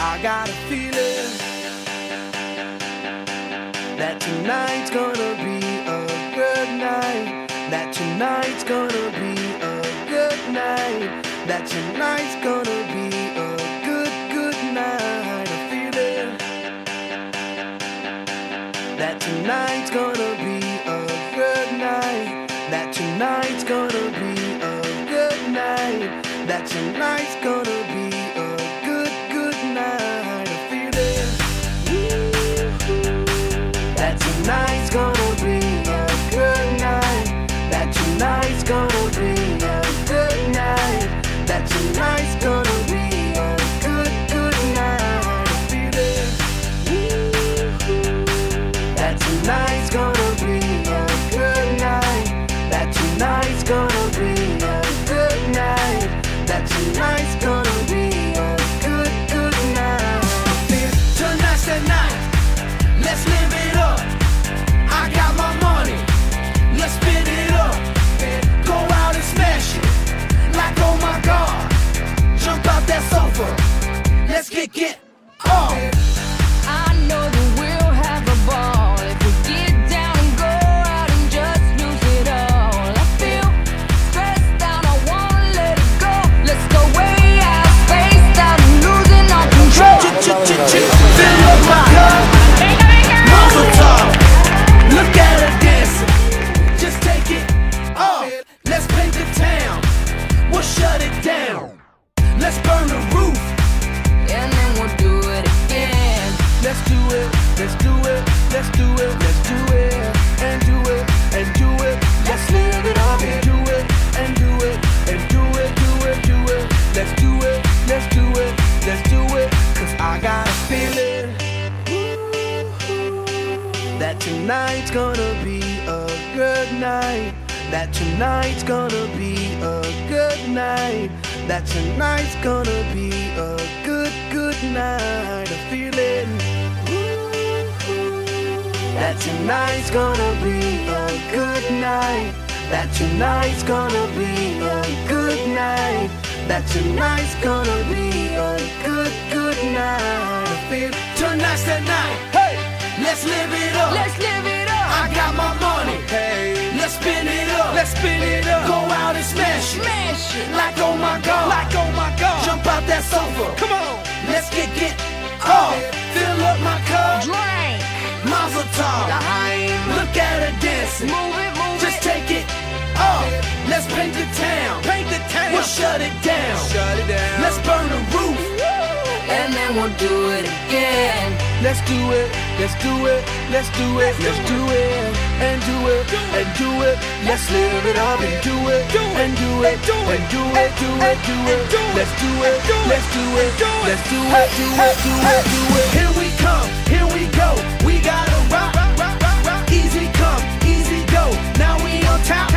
I got a feeling that tonight's gonna be a good night. That tonight's gonna be a good night. That tonight's gonna be a good night. A feeling that tonight's gonna be a good night. That tonight's gonna be a good night. That tonight's gonna be a good night. A feeling that tonight's gonna be a good night. That tonight's gonna be a good night. That tonight's gonna be a good night. A feeling that tonight's gonna be a good night. That tonight's gonna be a good night. That tonight's gonna be a good night. Tonight's the night. Let's live it up. I got my money. Let's spin it up. Go out and smash it. Like oh my God. Jump out that sofa. Let's get off. I know that we'll have a ball if we get down and go out and just lose it all. I feel stressed out, I wanna let it go. Let's go way out, spaced out, and losing all control. Fill up my cup. Mazel tov. Look at her dancing. Just take it off. Let's paint the town. We'll shut it down. Let's burn the roof. And then we'll do it again. Let's do it. Let's do it. Let's do it. Let's do it. And do it. And do it. Let's live it up and do it. And do it. And do it. Do it. Do it. Let's do it. Let's do it. Let's do it. 'Cause I got a feeling that tonight's gonna be a good night. That tonight's gonna be a good night. That tonight's gonna be a good night. A feeling that tonight's gonna be a good night. That tonight's gonna be a good night. That tonight's gonna be a good night. I feel tonight's the night. Hey, let's live it up. Let's live it up. I got my money. Hey, let's spin it up. Let's spin it up. Go out and smash it. Smash it. Like oh my God. Like oh my God. Jump out that sofa. Come on. Let's get off. Fill up my cup. Drink. Mazel tov. Daheim. Look at her dancing. Move it, move Just it. take it off. Let's paint the town. Paint the town. We'll shut it down. Shut it down. Let's burn the roof. And then we'll do it again. Let's do it. Let's do it. Let's do it. Let's do it. And do it. And do it. Let's live it up and do it. And do it. And do it. Do it. Do it. Let's do it. Let's do it. Let's do it. Do it. Do it. Do it. Here we come. Here we go. We gotta rock. Easy come. Easy go. Now we on top.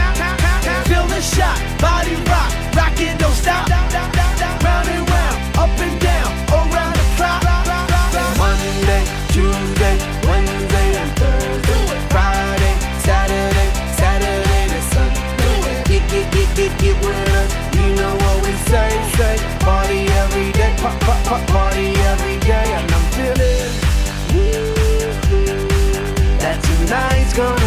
Feel the shot. Body rock. Rock it. Don't stop. Round and round. Up and down. Around the clock. Monday, Tuesday, Wednesday, and Thursday. Friday, Saturday, Saturday to Sunday. Get with us. You know what we say. Party every day. Party every day. And I'm feeling that tonight's gonna